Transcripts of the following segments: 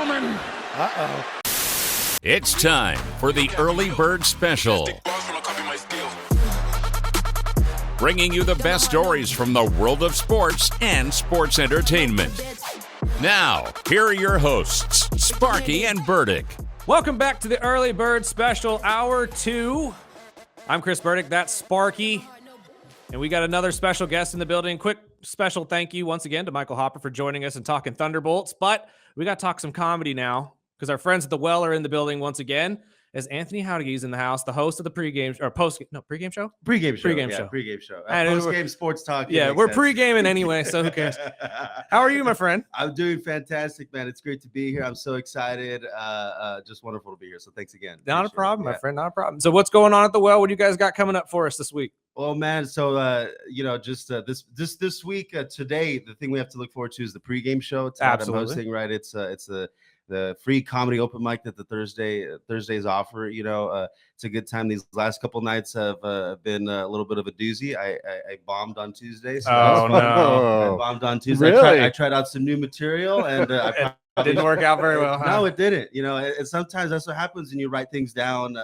gentlemen. Uh-oh. It's time for the Early Bird Special. Bringing you the best stories from the world of sports and sports entertainment. Now, here are your hosts, Sparky and Burdick. Welcome back to the Early Bird Special, Hour 2. I'm Chris Burdick, that's Sparky. And we got another special guest in the building. Quick special thank you once again to Michael Hopper for joining us and talking Thunderbolts. But we got to talk some comedy now because our friends at the Well are in the building once again. As Anthony Jauregui in the house, the host of the pregame show. Pregame show. Post-game sports talk. Yeah, we're pre-gaming anyway, so who cares? How are you, my friend? I'm doing fantastic, man. It's great to be here. I'm so excited. Just wonderful to be here. So thanks again. Not a problem, my friend. Not a problem. So what's going on at the Well? What do you guys got coming up for us this week? Well, man, so this week, today, the thing we have to look forward to is the pregame show. It's I'm hosting, right? It's the free comedy open mic that the Thursdays offer. It's a good time. These last couple nights have been a little bit of a doozy. I bombed on Tuesday. So I bombed on Tuesday. Really? I tried out some new material, and it didn't work out very well. Huh? No, it didn't. And sometimes that's what happens when you write things down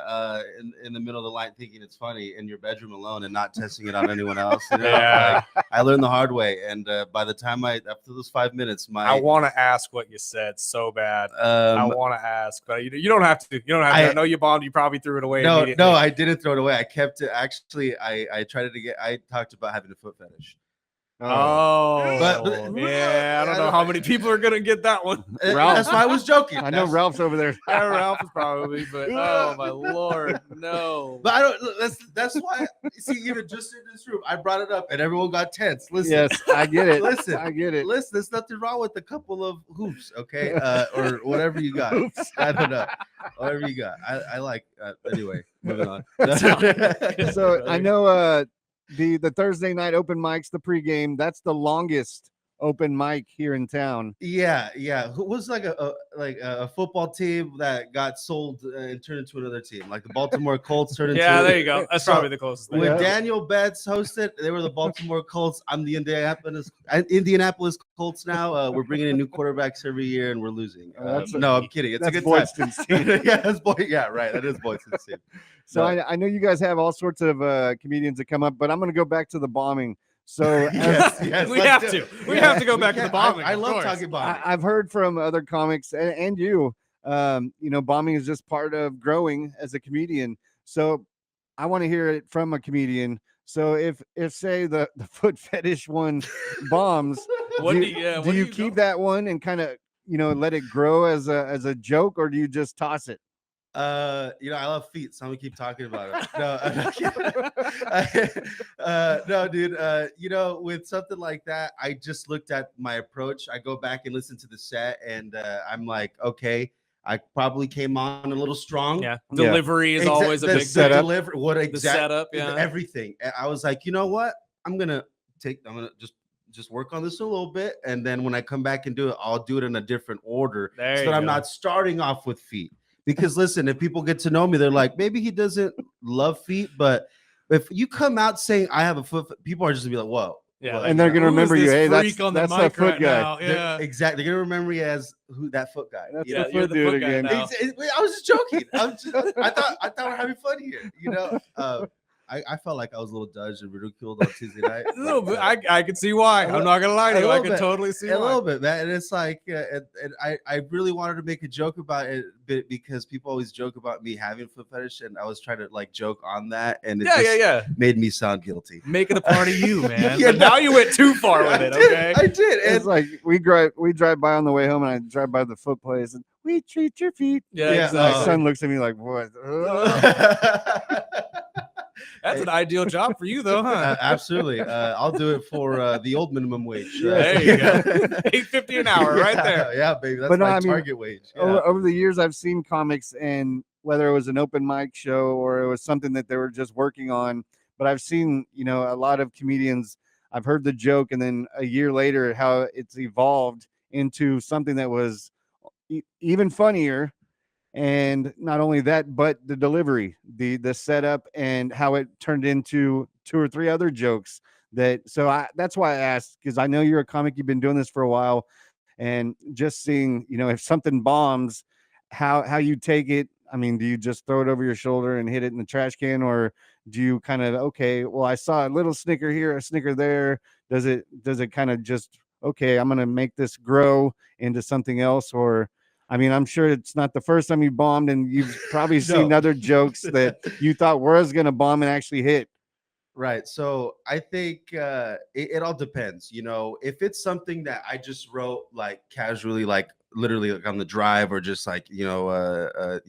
in the middle of the night, thinking it's funny in your bedroom alone and not testing it on anyone else. Yeah. I learned the hard way, and by the time after those 5 minutes, I want to ask what you said so bad. I want to ask, but you don't have to. You don't have to. I know you bombed. You probably threw it away. No, I didn't throw it away. I kept it. Actually, I tried to I talked about having a foot fetish. But yeah, I don't know how many people are gonna get that one. Ralph. That's why I was joking. I know Ralph's over there. Yeah, Ralph is probably, but oh my Lord, no. But I don't. That's why. See, even just in this room, I brought it up, and everyone got tense. Listen, yes, I get it. Listen, I get it. Listen, there's nothing wrong with a couple of hoops, okay, or whatever you got. I don't know, whatever you got. I like. Anyway, moving on. So I know. The Thursday night open mics, the pregame, that's the longest open mic here in town. Yeah. Who was like a football team that got sold and turned into another team, like the Baltimore Colts turned into. Yeah, there you go. That's probably the closest thing. When Daniel Betts hosted, they were the Baltimore Colts. I'm the Indianapolis Colts now. We're bringing in new quarterbacks every year, and we're losing. No, I'm kidding. It's a good time. Yeah, right. That is Boyston's team. So I know you guys have all sorts of comedians that come up, but I'm going to go back to the bombing. So yes, we have to go back to the bombing. I love talking bombing. I've heard from other comics and you, bombing is just part of growing as a comedian. So I want to hear it from a comedian. So if say the foot fetish one bombs, do you keep that one and kind of let it grow as a joke, or do you just toss it? I love feet, so I'm gonna keep talking about it. No, dude. With something like that, I just looked at my approach. I go back and listen to the set, and I'm like, okay, I probably came on a little strong. Yeah, delivery is always a big setup. The setup, everything. And I was like, you know what? I'm gonna just work on this a little bit, and then when I come back and do it, I'll do it in a different order, so that I'm not starting off with feet. Because listen, if people get to know me, they're like, maybe he doesn't love feet, but if you come out saying I have a foot, people are just gonna be like, whoa. Yeah, and they're gonna remember you. Hey, that's that foot guy. Yeah, exactly. They're gonna remember you as that foot guy. That's the foot dude again. I was just joking. I thought we're having fun here. I felt like I was a little judged and ridiculed on Tuesday night. A little bit. I can see why. I'm not gonna lie to you. I can totally see why. A little bit, man. And it's like, and I really wanted to make a joke about it because people always joke about me having foot fetish, and I was trying to joke on that, and it made me sound guilty. Make it a part of you, man. Now you went too far with it. Okay, I did. It's like we drive by on the way home, and I drive by the foot place, and we treat your feet. Yeah. Exactly. My son looks at me like, what? That's an ideal job for you, though, huh? Absolutely. I'll do it for the old minimum wage. There you go. $8.50 an hour, right there. Yeah, baby. That's my target wage. Yeah. Over the years, I've seen comics, and whether it was an open mic show or it was something that they were just working on, but I've seen, a lot of comedians. I've heard the joke, and then a year later, how it's evolved into something that was even funnier. And not only that, but the delivery, the setup, and how it turned into 2 or 3 other jokes. That's why I asked, because I know you're a comic, you've been doing this for a while, and just seeing, you know, if something bombs, how you take it. I mean, do you just throw it over your shoulder and hit it in the trash can, or do you kind of, okay, well, I saw a little snicker here, a snicker there. Does it kind of just, okay, I'm going to make this grow into something else? Or, I mean, I'm sure it's not the first time you bombed, and you've probably seen other jokes that you thought was going to bomb and actually hit. Right. So I think it all depends. You know, if it's something that I just wrote like casually, like literally like on the drive, or just like, you know,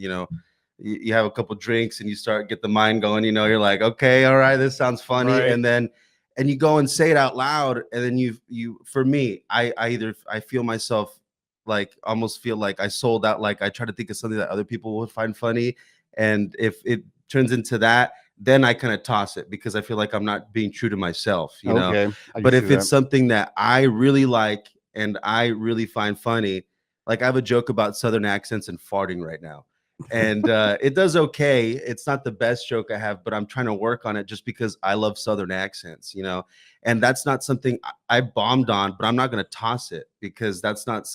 you have a couple drinks and you get the mind going, you know, you're like, okay, all right, this sounds funny. Right. And you go and say it out loud. And then for me, I feel myself like almost feel like I sold out. Like I try to think of something that other people would find funny. And if it turns into that, then I kind of toss it, because I feel like I'm not being true to myself, you know. But if it's something that I really like and I really find funny, like I have a joke about Southern accents and farting right now. And it does okay. It's not the best joke I have, but I'm trying to work on it just because I love Southern accents, you know. And that's not something I bombed on, but I'm not going to toss it, because that's not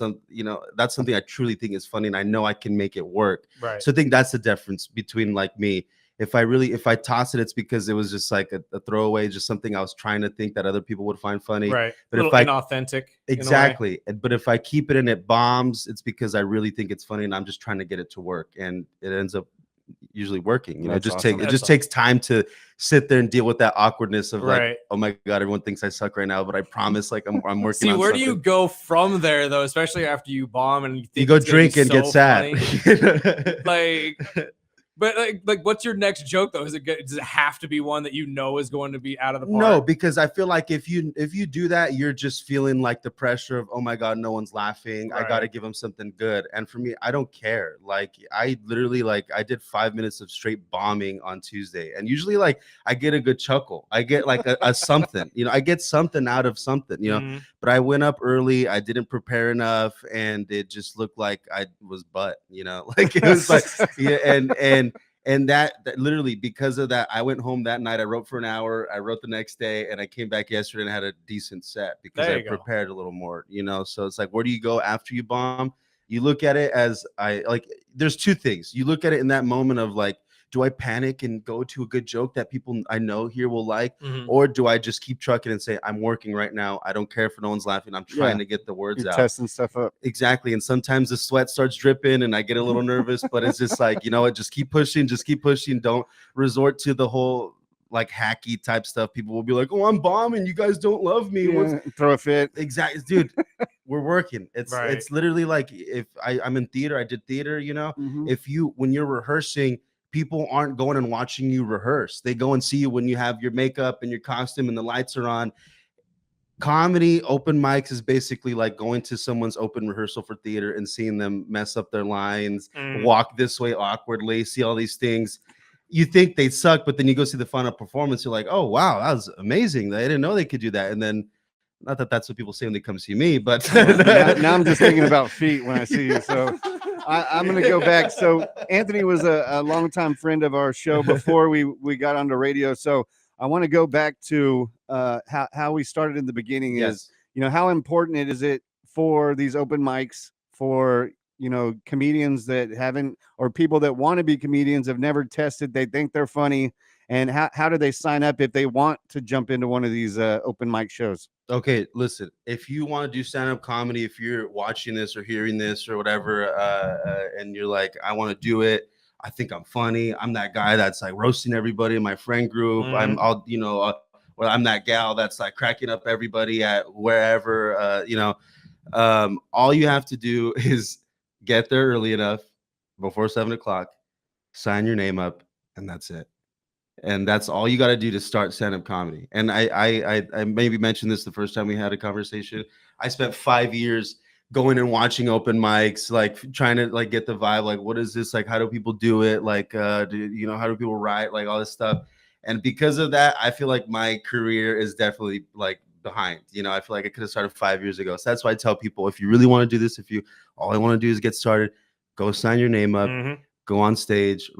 that's something I truly think is funny and I know I can make it work. Right. So I think that's the difference between like me. If I toss it, it's because it was just like a throwaway, just something I was trying to think that other people would find funny. Right. But if inauthentic. Exactly. But if I keep it and it bombs, it's because I really think it's funny and I'm just trying to get it to work, and it ends up usually working. You know, it just takes time to sit there and deal with that awkwardness of like, oh my God, everyone thinks I suck right now, but I promise, like I'm working. See, on where something. do you go from there though? Especially after you bomb and you go drink and get sad. Like. But like, what's your next joke though? Does it have to be one that you know is going to be out of the park? No, because I feel like if you do that, you're just feeling like the pressure of, oh my God, no one's laughing. Right. I got to give them something good. And for me, I don't care. Like I literally I did 5 minutes of straight bombing on Tuesday, and usually like I get a good chuckle. I get like a something, you know, I get something out of something, you know. Mm-hmm. But I went up early. I didn't prepare enough, and it just looked like I was butt, you know, like it was like yeah, and that literally, because of that, I went home that night. I wrote for an hour. I wrote the next day, and I came back yesterday and had a decent set because I prepared a little more, you know. So it's like, where do you go after you bomb? You look at it as there's two things. You look at it in that moment of like, do I panic and go to a good joke that people I know here will like? Mm-hmm. Or do I just keep trucking and say, I'm working right now. I don't care if no one's laughing. I'm trying to get the words out. Testing stuff up. Exactly. And sometimes the sweat starts dripping and I get a little nervous, but it's just like, you know what, just keep pushing. Don't resort to the whole like hacky type stuff. People will be like, oh, I'm bombing. You guys don't love me. Yeah, throw a fit. Exactly. Dude, we're working. It's literally like if I'm in theater, I did theater, you know, when you're rehearsing, people aren't going and watching you rehearse. They go and see you when you have your makeup and your costume and the lights are on. Comedy open mics is basically like going to someone's open rehearsal for theater and seeing them mess up their lines, walk this way awkwardly, see all these things. You think they suck, but then you go see the final performance. You're like, oh, wow, that was amazing. I didn't know they could do that. And then, not that that's what people say when they come see me, but now I'm just thinking about feet when I see you. So I'm going to go back. So Anthony was a longtime friend of our show before we got onto radio. So I want to go back to how we started in the beginning. Is, you know, how important is it for these open mics for, you know, comedians that haven't, or people that want to be comedians, have never tested, they think they're funny, and how do they sign up if they want to jump into one of these open mic shows? Okay, listen, if you want to do stand-up comedy, if you're watching this or hearing this or whatever, and you're like, I want to do it, I think I'm funny, I'm that guy that's like roasting everybody in my friend group, I'm that gal that's like cracking up everybody at wherever, all you have to do is get there early enough, before 7:00, sign your name up, and that's it. And that's all you got to do to start stand-up comedy. And I maybe mentioned this the first time we had a conversation. I spent 5 years going and watching open mics, like trying to like get the vibe, like what is this, like how do people do it, like how do people write, like all this stuff. And because of that, I feel like my career is definitely like behind. You know, I feel like I could have started 5 years ago. So that's why I tell people, if you really want to do this, all I want to do is get started, go sign your name up. Go on stage,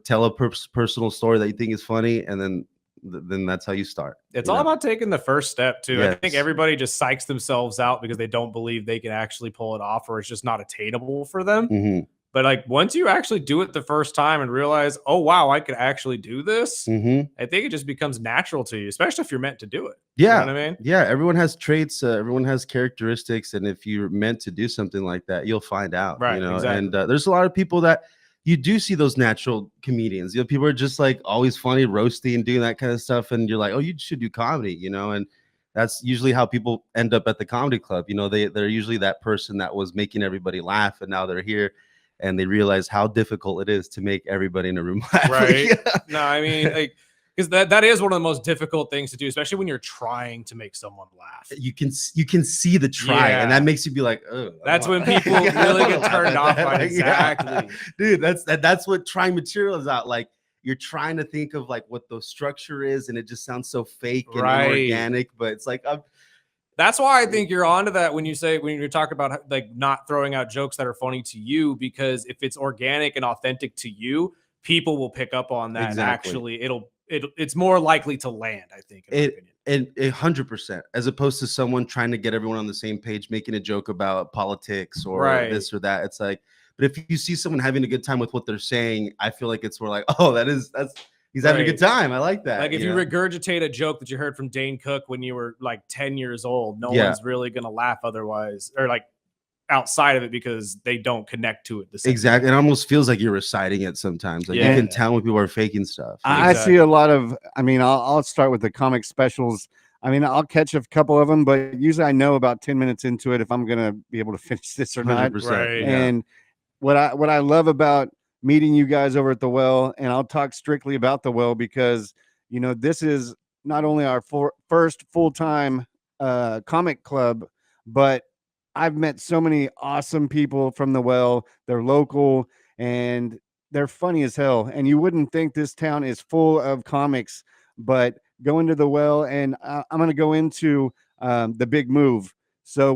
tell a personal story that you think is funny, and then then that's how you start. It's all about taking the first step too. Yes. I think everybody just psychs themselves out because they don't believe they can actually pull it off, or it's just not attainable for them. Mm-hmm. But like once you actually do it the first time and realize, oh wow, I could actually do this, Mm-hmm. I think it just becomes natural to you, especially if you're meant to do it. Yeah. You know what I mean? Yeah, everyone has traits, everyone has characteristics, and if you're meant to do something like that, you'll find out. Right, You know, exactly. and there's a lot of people that you do see those natural comedians. You know, people are just like always funny, roasting, and doing that kind of stuff, and you're like, oh, you should do comedy, you know, and that's usually how people end up at the comedy club. You know, they're usually that person that was making everybody laugh, and now they're here. And they realize how difficult it is to make everybody in a room laugh. Right. Yeah. No, I mean, like, because that is one of the most difficult things to do, especially when you're trying to make someone laugh. You can see the try, and that makes you be like, oh. That's when people really get turned off by it. Exactly. Dude, that's what trying material is out. Like you're trying to think of like what the structure is, and it just sounds so fake and organic, but it's like that's why I think you're onto that when you're talking about like not throwing out jokes that are funny to you, because if it's organic and authentic to you, people will pick up on that. Exactly. And actually it's more likely to land, I think. In my opinion. And 100%, as opposed to someone trying to get everyone on the same page, making a joke about politics or this or that. It's like, but if you see someone having a good time with what they're saying, I feel like it's more like, oh, he's having a good time. I like that. Like if you regurgitate a joke that you heard from Dane Cook when you were like 10 years old, no one's really going to laugh otherwise, or like outside of it, because they don't connect to it the same. Exactly. It almost feels like you're reciting it sometimes. Like you can tell when people are faking stuff. I see a lot of, I mean, I'll start with the comic specials. I mean, I'll catch a couple of them, but usually I know about 10 minutes into it if I'm going to be able to finish this or not. Right. And what I love about meeting you guys over at the Well, and I'll talk strictly about the Well because, you know, this is not only our first full-time comic club, but I've met so many awesome people from the Well. They're local and they're funny as hell. And you wouldn't think this town is full of comics, but going to the Well, and I'm going to go into the big move. So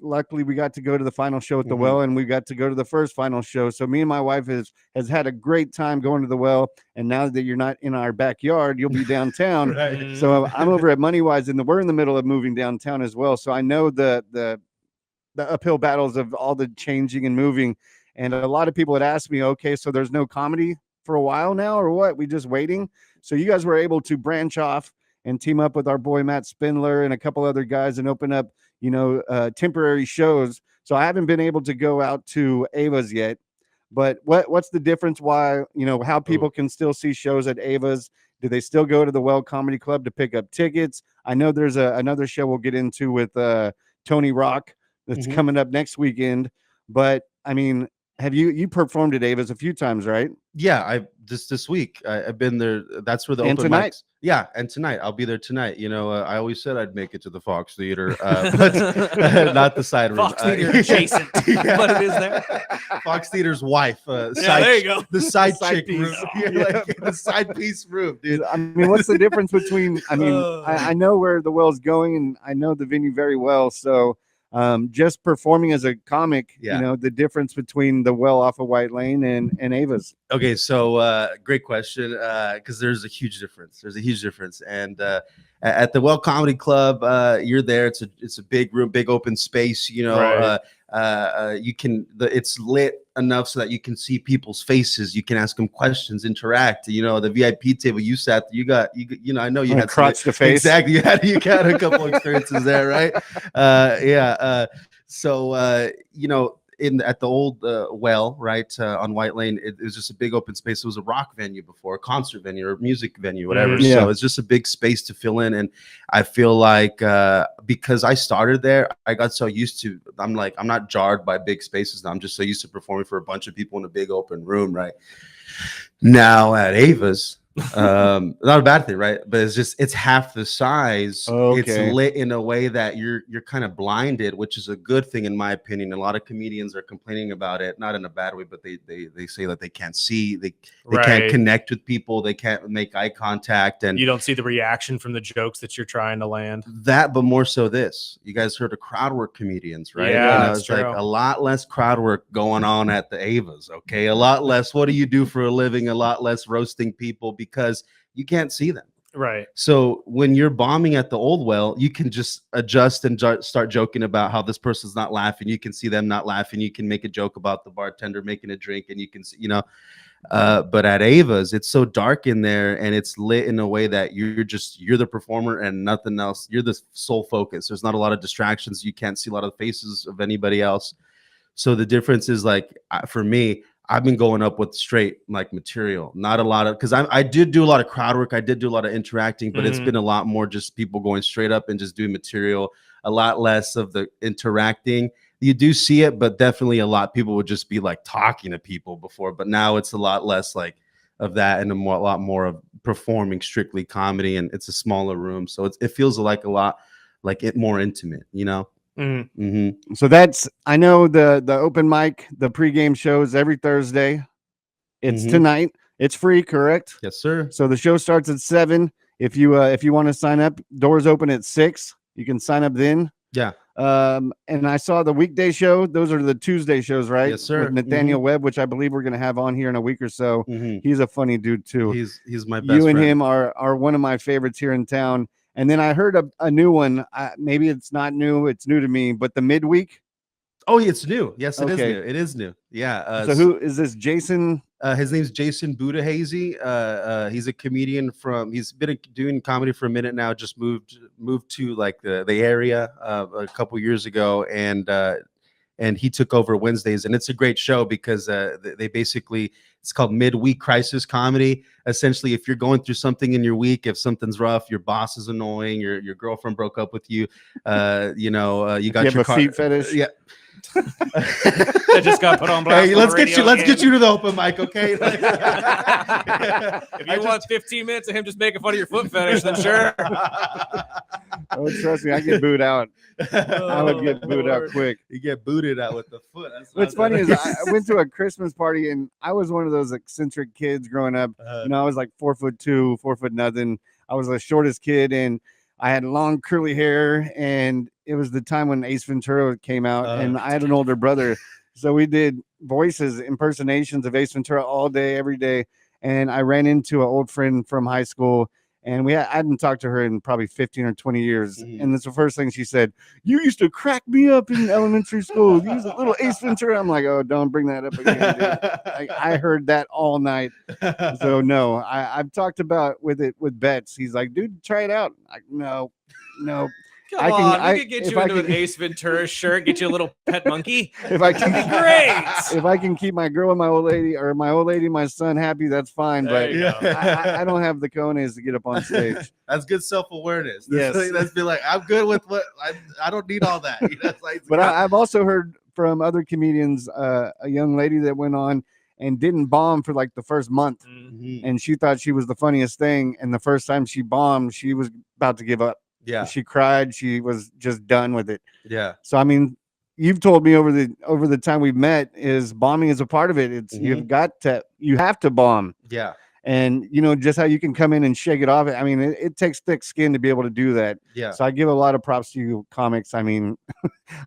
luckily we got to go to the final show at the Well, and we got to go to the first final show. So me and my wife has had a great time going to the Well. And now that you're not in our backyard, you'll be downtown. Right. So I'm over at Moneywise, and we're in the middle of moving downtown as well. So I know the uphill battles of all the changing and moving. And a lot of people had asked me, okay, so there's no comedy for a while now or what? We just waiting? So you guys were able to branch off and team up with our boy Matt Spindler and a couple other guys and open up, you know, temporary shows. So I haven't been able to go out to Ava's yet, but what's the difference? Why, you know, how people can still see shows at Ava's? Do they still go to the Well Comedy Club to pick up tickets? I know there's another show we'll get into with Tony Rock that's coming up next weekend. But I mean, have you performed at Ava's a few times, right? Yeah, I just this week I've been there. That's where the open mics. Yeah, and tonight I'll be there tonight. You know, I always said I'd make it to the Fox Theater, but not the side room. Fox Theater adjacent, but it is there. Fox Theater's wife. There you go. The side chick piece. room. Like, the side piece room, dude. I mean, what's the difference between? I mean, I know where the Well's going, and I know the venue very well. So, just performing as a comic, you know, the difference between the Well off of White Lane and Ava's. Okay, so great question, because there's a huge difference. And at the Well Comedy Club, you're there. It's a big room, big open space. You know, you can it's lit enough so that you can see people's faces. You can ask them questions, interact. You know, the VIP table you sat, you know, I know you had crotch to face. Exactly, you had a couple experiences there, right? So you know, at the old Well, right, on White Lane, it was just a big open space. It was a rock venue before, a concert venue or a music venue, whatever. So it's just a big space to fill in. And I feel like because I started there, I got so used to, I'm not jarred by big spaces now. I'm just so used to performing for a bunch of people in a big open room, right? Now at Ava's, not a bad thing, right? But it's half the size. It's lit in a way that you're kind of blinded, which is a good thing in my opinion. A lot of comedians are complaining about it, not in a bad way, but they say that they can't see, they can't connect with people, they can't make eye contact, and you don't see the reaction from the jokes that you're trying to land. That, but more so this. You guys heard of crowd work comedians, right? Yeah, it's like a lot less crowd work going on at the Avas, okay? A lot less, what do you do for a living? A lot less roasting people because you can't see them. Right. So when you're bombing at the old well, you can just adjust and start joking about how this person's not laughing. You can see them not laughing. You can make a joke about the bartender making a drink, and you can see, but at Ava's, it's so dark in there, and it's lit in a way that you're the performer and nothing else. You're the sole focus. There's not a lot of distractions. You can't see a lot of the faces of anybody else. So the difference is, like, for me, I've been going up with straight like material, not a lot of, because I did do a lot of crowd work. I did do a lot of interacting, but it's been a lot more just people going straight up and just doing material, a lot less of the interacting. You do see it, but definitely a lot. People would just be like talking to people before, but now it's a lot less like of that and a lot more of performing strictly comedy, and it's a smaller room. So it feels like a lot like it more intimate, So that's, I know the open mic, the pregame shows every Thursday. It's tonight. It's free, correct? Yes, sir. So the show starts at 7. If you want to sign up, doors open at 6. You can sign up then. Yeah. And I saw the weekday show. Those are the Tuesday shows, right? Yes, sir. With Nathaniel Webb, which I believe we're going to have on here in a week or so. He's a funny dude too. He's my best You and friend. him are one of my favorites here in town. And then I heard a new one. Maybe it's not new. It's new to me, but the midweek. Oh, it's new. Yes, it is Okay. new. It is new. Yeah. So who is this? Jason? His name's Jason Budahazy. He's a comedian he's been doing comedy for a minute now. Just moved to like the area a couple years ago, and he took over Wednesdays, and it's a great show because they basically, it's called midweek crisis comedy. Essentially, if you're going through something in your week, if something's rough, your boss is annoying, your girlfriend broke up with you, you got You your have a car. feet fetish? Yeah. That just got put on blast. Hey, on let's the get you. radio Let's get you to the open mic, okay? If you want 15 minutes of him just making fun of your foot fetish, then sure. Oh, trust me, I get booed out. I would get booed out quick. You get booted out with the foot. What's funny is I went to a Christmas party, and I was one of those eccentric kids growing up. I was like 4'2", 4 foot nothing. I was the shortest kid, and I had long curly hair, and it was the time when Ace Ventura came out, and I had an older brother. So we did voices, impersonations of Ace Ventura all day, every day. And I ran into an old friend from high school, and I hadn't talked to her in probably 15 or 20 years. And that's the first thing she said: "You used to crack me up in elementary school. You was a little Ace Ventura." I'm like, "Oh, don't bring that up again, dude." I heard that all night. So no, I've talked about with Betts. He's like, "Dude, try it out." Like, no. Come on, we could get you into an Ace Ventura shirt, get you a little pet monkey. If I can, great. If I can keep my girl and my old lady, or my old lady and my son happy, that's fine. There But you go. I don't have the cojones to get up on stage. That's good self-awareness. Yes. That's be like, I'm good with what I don't need all that. It's like, But I've also heard from other comedians, a young lady that went on and didn't bomb for like the first month, and she thought she was the funniest thing. And the first time she bombed, she was about to give up. Yeah. She cried. She was just done with it. Yeah. So I mean, you've told me over the time we've met, is bombing is a part of it. It's you have to bomb. Yeah. And just how you can come in and shake it off. I mean, it takes thick skin to be able to do that. Yeah. So I give a lot of props to you comics. I mean,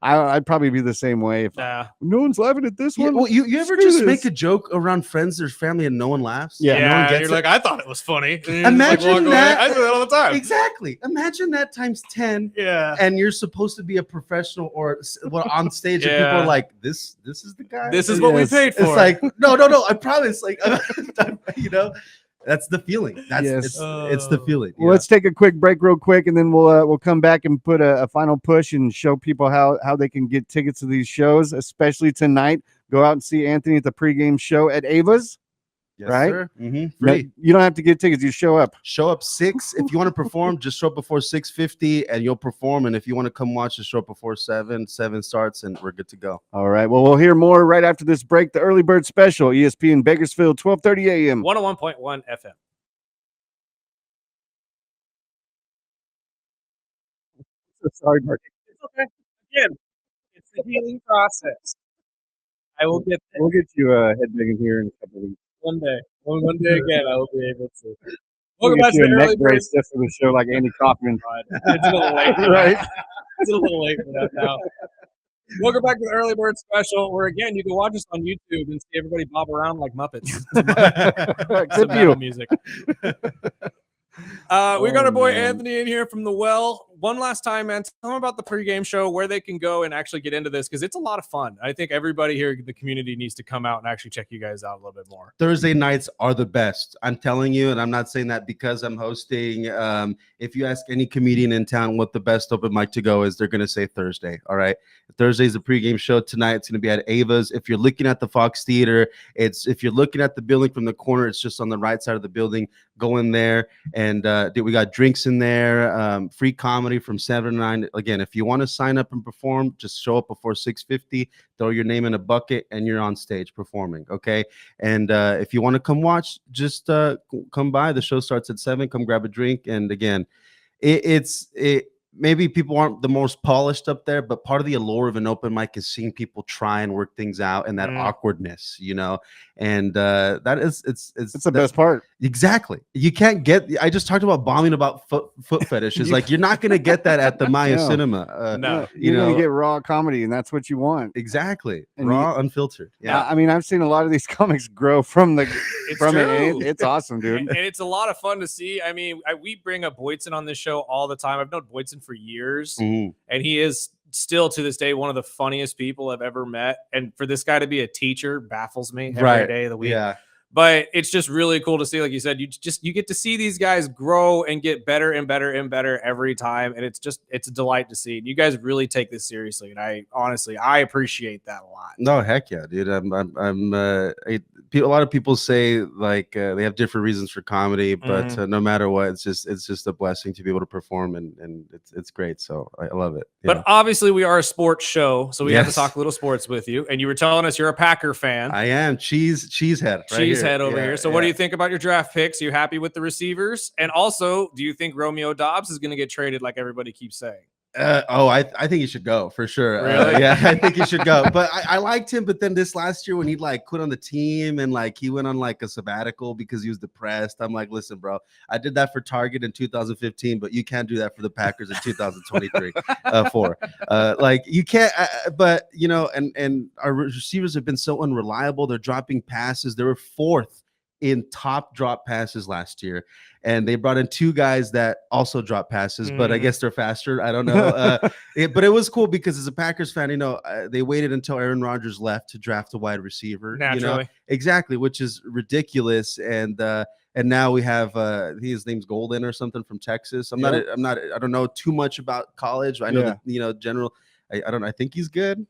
I'd probably be the same way if no one's laughing at this one. Well, you ever just make a joke around friends or family and no one laughs? Yeah. No one Yeah, gets you're it? like, I thought it was funny. Imagine that. I do that all the time. Exactly. Imagine that times 10. Yeah. And you're supposed to be a professional or on stage, and people are like, "This is the guy. This is what we paid for." It's like, no. I promise. Like, that's the feeling. It's the feeling. Well, let's take a quick break real quick, and then we'll come back and put a final push and show people how they can get tickets to these shows, especially tonight. Go out and see Anthony at the pregame show at Ava's. Yes, right? Sir. No, Free. you don't have to get tickets. You show up. Show up 6. If you want to perform, just show up before 6:50 and you'll perform. And if you want to come watch, just show up before 7. 7 starts and we're good to go. All right. Well, we'll hear more right after this break. The Early Bird Special, ESPN Bakersfield, 12:30 a.m. 101.1 FM. Sorry, Mark. It's okay. Again, it's the healing process. I will get there We'll get you headbanging here in a couple of weeks. one day. One day again, I will be able to. We'll Welcome get back to you the a Early neck Bird. brace just for the show, like Andy Kaufman. It's a little late, Right. It's a little late for that now. Welcome back to the Early Bird Special, where again you can watch us on YouTube and see everybody bob around like Muppets. Some Except metal you. music. We got our boy man. Anthony in here from the Well. One last time, man, tell them about the pregame show, where they can go and actually get into this, because it's a lot of fun. I think everybody here in the community needs to come out and actually check you guys out a little bit more. Thursday nights are the best. I'm telling you, and I'm not saying that because I'm hosting. If you ask any comedian in town what the best open mic to go is, they're going to say Thursday. All right. Thursday's the pregame show. Tonight it's going to be at Ava's. If you're looking at the Fox Theater, if you're looking at the building from the corner, it's just on the right side of the building. Go in there, and we got drinks in there, free comedy from 7 to 9. Again, if you want to sign up and perform, just show up before 6:50, throw your name in a bucket, and you're on stage performing. Okay. And if you want to come watch, just come by. The show starts at 7. Come grab a drink. And again, maybe people aren't the most polished up there, but part of the allure of an open mic is seeing people try and work things out, and that awkwardness, and that is it's the best part. Exactly. You can't get. I just talked about bombing about foot fetishes. Like, you're not going to get that at the Maya Cinema. No, you're going to get raw comedy, and that's what you want. Exactly. And raw, unfiltered. Yeah. I mean, I've seen a lot of these comics grow from it. True. It's awesome, dude. And it's a lot of fun to see. I mean, we bring up Boytzen on this show all the time. I've known Boytzen for years, and he is still to this day one of the funniest people I've ever met. And for this guy to be a teacher baffles me every day of the week. Yeah. But it's just really cool to see, like you said, you get to see these guys grow and get better and better and better every time. And it's a delight to see. You guys really take this seriously. And I appreciate that a lot. No, heck yeah, dude. A lot of people say like they have different reasons for comedy, but no matter what, it's just a blessing to be able to perform, and it's great. So I love it. But obviously we are a sports show, so we have to talk a little sports with you. And you were telling us you're a Packer fan. I am. Cheesehead. Cheesehead over here. So what do you think about your draft picks? Are you happy with the receivers? And also, do you think Romeo Doubs is going to get traded like everybody keeps saying? I think he should go for sure. Really? Yeah, I think he should go. But I liked him. But then this last year when he like quit on the team and like he went on like a sabbatical because he was depressed, I'm like, listen, bro, I did that for Target in 2015, but you can't do that for the Packers in 2023. Like you can't. But and our receivers have been so unreliable. They're dropping passes. They were 4th in top drop passes last year, and they brought in 2 guys that also drop passes, but I guess they're faster. I don't know. But it was cool because as a Packers fan, they waited until Aaron Rodgers left to draft a wide receiver. Naturally. Exactly, which is ridiculous. And now we have his name's Golden or something from Texas. I don't know too much about college. I know that general. I don't know. I think he's good.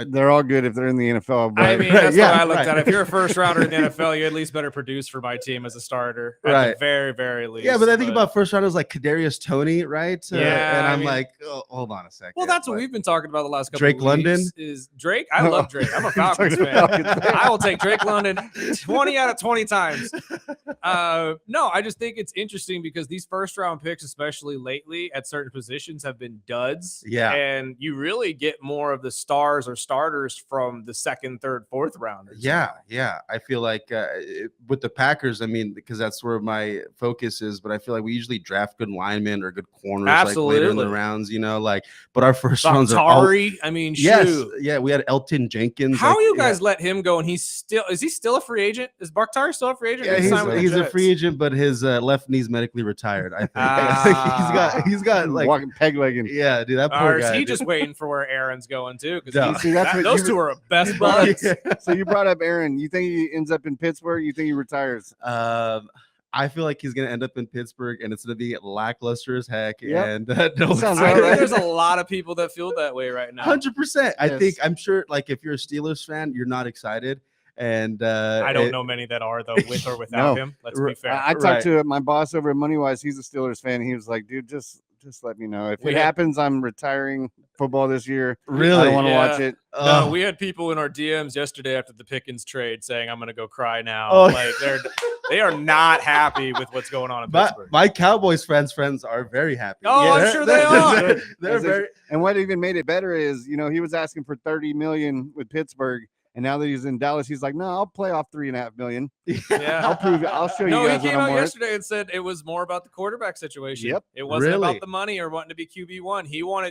They're all good if they're in the NFL. But I mean, that's what I looked at. If you're a first rounder in the NFL, you at least better produce for my team as a starter, at the very, very least. Yeah, but I think about first rounders like Kadarius Toney, right? Yeah, and I'm like, oh, hold on a second. Well, that's what we've been talking about the last couple. Drake of London is Drake. I love Drake. I'm a Falcons fan. I will take Drake London 20 out of 20 times. No, I just think it's interesting because these first round picks, especially lately at certain positions, have been duds. Yeah, and you really get more of the stars or starters from the 2nd, 3rd, 4th rounders. Yeah. I feel like with the Packers, I mean, because that's where my focus is, but I feel like we usually draft good linemen or good corners like later in the rounds, but our first rounds are all... I mean, shoot. Yeah, we had Elton Jenkins. How you guys let him go, and is he still a free agent? Is Bakhtari still a free agent? Yeah, he's a free agent, but his left knee's medically retired, I think. He's got like walking peg legging. Yeah, dude, that poor guy. Is he just waiting for where Aaron's going too? Because those two are best buds. So you brought up Aaron. You think he ends up in Pittsburgh? You think he retires? I feel like he's going to end up in Pittsburgh, and it's going to be lackluster as heck. Yep. And I think there's a lot of people that feel that way right now. 100%. I'm sure, like, if you're a Steelers fan, you're not excited. And I don't know many that are, though, with or without him. Let's be fair. I talked to my boss over at MoneyWise. He's a Steelers fan. He was like, dude, just let me know. If it happens, I'm retiring football this year. Really? I don't want to watch it. No, we had people in our DMs yesterday after the Pickens trade saying, I'm going to go cry now. Like, they are not happy with what's going on in Pittsburgh. My Cowboys friends are very happy. Oh, I'm sure they are. They're very. And what even made it better is, he was asking for $30 million with Pittsburgh. And now that he's in Dallas, he's like, no, I'll play off $3.5 million. Yeah, I'll prove it. I'll show you. No, guys he came out yesterday and said it was more about the quarterback situation. Yep. It wasn't about the money or wanting to be QB1.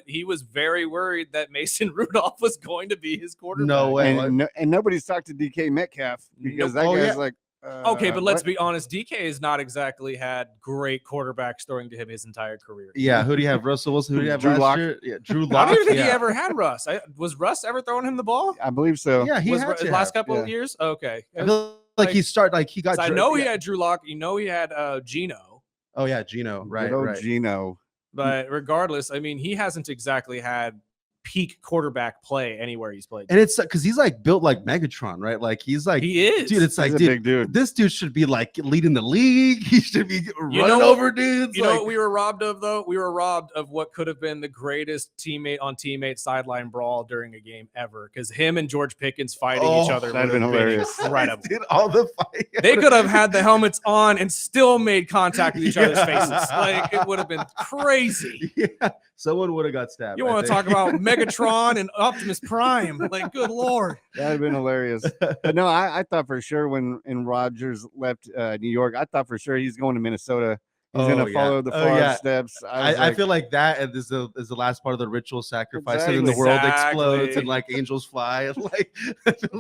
He was very worried that Mason Rudolph was going to be his quarterback. No way. And nobody's talked to DK Metcalf because that guy's like, Okay, but let's be honest. DK has not exactly had great quarterbacks throwing to him his entire career. Yeah, who do you have? Russell Wilson. Who do you have? Drew last Lock. year? Yeah, Drew I Lock. don't even think yeah. he ever had Russ. Was Russ ever throwing him the ball? I believe so. Yeah, he Was had to last have. couple of Yeah. years? Okay. I feel like he started like he got. I know he had Drew Lock. You know he had Gino. Oh yeah, Gino. Right, Good old right. Gino. But regardless, I mean, he hasn't exactly had peak quarterback play anywhere he's played. And it's because he's like built like Megatron, right? Like he's like, He is. dude. It's He's like, a dude, big dude. this dude should be like leading the league. He should be running know what- over dudes. You know like, what we were robbed of, though? We were robbed of what could have been the greatest teammate on teammate sideline brawl during a game ever. Because him and George Pickens fighting each other that'd would been have been hilarious. incredible. Dude, all the fight. They could have had the helmets on and still made contact with each other's faces. Like, it would have been crazy. Yeah, someone would have got stabbed. You I want to think. talk about Megatron and Optimus Prime? Like, good Lord. That'd have been hilarious. But no, I thought for sure when Rodgers left New York, I thought for sure he's going to Minnesota. He's Oh, gonna yeah. follow the Oh, Favre yeah. steps. I feel like that is the last part of the ritual sacrifice, and then the Exactly. world explodes Exactly. and like angels fly. And, like,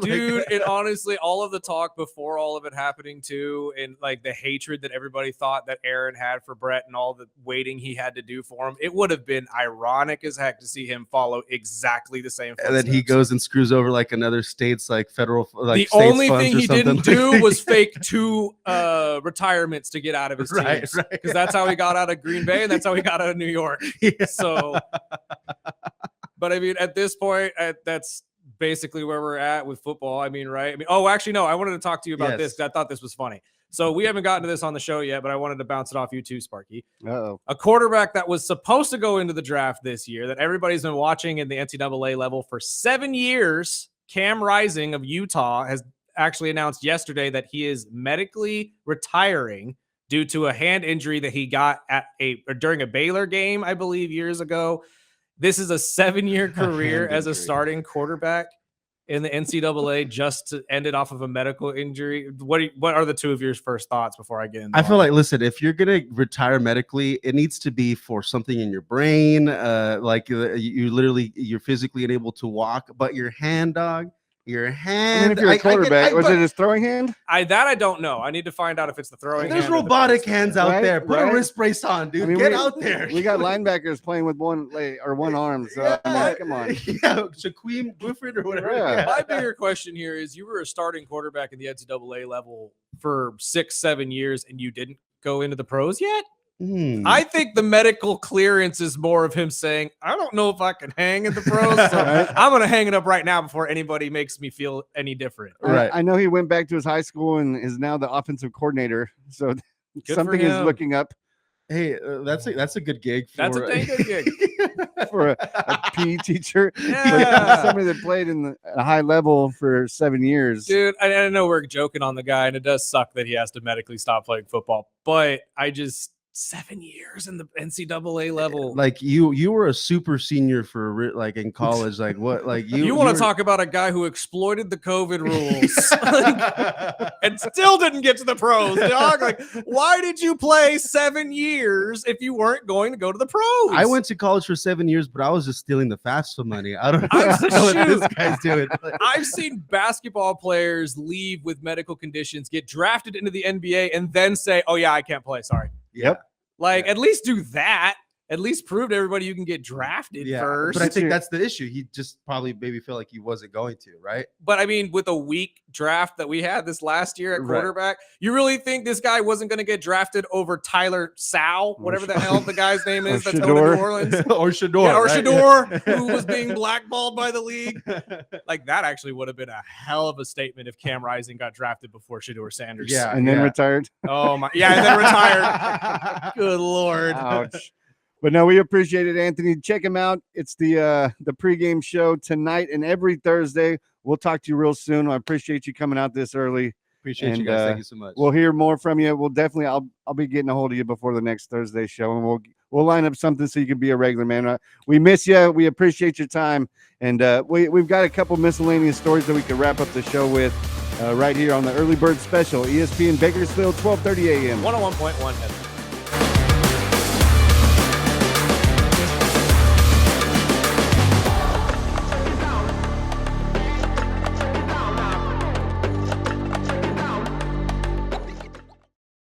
Dude, and honestly, all of the talk before all of it happening too, and like the hatred that everybody thought that Aaron had for Brett and all the waiting he had to do for him, it would have been ironic as heck to see him follow exactly the same and then he footsteps. goes and screws over like another state's like federal like The states only funds thing or he something. didn't do was fake 2 retirements to get out of his Right, teams. right. Because that's how he got out of Green Bay and that's how he got out of New York. Yeah. So, but I mean, at this point, that's basically where we're at with football. I mean, right? I mean, oh, actually, no, I wanted to talk to you about this Yes. 'cause I thought this was funny. So we haven't gotten to this on the show yet, but I wanted to bounce it off you too, Sparky. Uh-oh. A quarterback that was supposed to go into the draft this year that everybody's been watching in the NCAA level for 7 years, Cam Rising of Utah, has actually announced yesterday that he is medically retiring due to a hand injury that he got during a Baylor game, I believe, years ago. This is a 7-year career as a injury. starting quarterback in the NCAA just to end it off of a medical injury. What are the two of your first thoughts before I get into I feel like, listen, if you're gonna retire medically, it needs to be for something in your brain, like you're physically unable to walk, but your hand, dog, your I hand. mean, if you're a quarterback, was it his throwing hand? I don't know. I need to find out if it's the throwing. There's hand or the robotic pistol. hands out Right, there. Put a right. wrist brace on, dude. I mean, Get we- out there. We got linebackers playing with one leg or one arm. So I mean, come on. Yeah, Shaquem Griffin or whatever. Yeah. My bigger question here is: you were a starting quarterback in the NCAA level for 6-7 years, and you didn't go into the pros yet. I think the medical clearance is more of him saying, "I don't know if I can hang in the pros, so Right. I'm going to hang it up right now before anybody makes me feel any different." Right. I know he went back to his high school and is now the offensive coordinator. So for something is him. looking up Hey, that's a good gig. For, That's a dang good gig. for a PE teacher. Yeah. Somebody that played in a high level for 7 years. Dude, I know we're joking on the guy, and it does suck that he has to medically stop playing football, but 7 years in the NCAA level. Like you were a super senior for like in college. Like what? Like You want were- to talk about a guy who exploited the COVID rules and still didn't get to the pros, dog? Like, why did you play 7 years if you weren't going to go to the pros? I went to college for 7 years, but I was just stealing the FAFSA money. I don't know, I'm- I don't know what shoot. this guy's doing. I've seen basketball players leave with medical conditions, get drafted into the NBA, and then say, "Oh yeah, I can't play. Sorry." Yep. Like, Yeah. at least do that. At least prove to everybody you can get drafted Yeah, first. but I think that's the issue. He just probably maybe felt like he wasn't going to, right? But I mean, with a weak draft that we had this last year at Right. quarterback, you really think this guy wasn't going to get drafted over Tyler Sow, whatever the hell the guy's name is that's going to New Shador. Orleans? or Shador, Yeah, or right? Shador, who was being blackballed by the league. Like, that actually would have been a hell of a statement if Cam Rising got drafted before Shador Sanders. Yeah. And then retired. Oh my. Yeah, and then retired. Good Lord. Ouch. But no, we appreciate it, Anthony. Check him out. It's the pregame show tonight and every Thursday. We'll talk to you real soon. I appreciate you coming out this early. Appreciate you And, guys. Thank you so much. We'll hear more from you. We'll definitely. I'll be getting a hold of you before the next Thursday show, and we'll line up something so you can be a regular, man. We miss you. We appreciate your time, and we've got a couple miscellaneous stories that we could wrap up the show with right here on the Early Bird Special, ESPN Bakersfield, 12:30 a.m. 101.1 FM.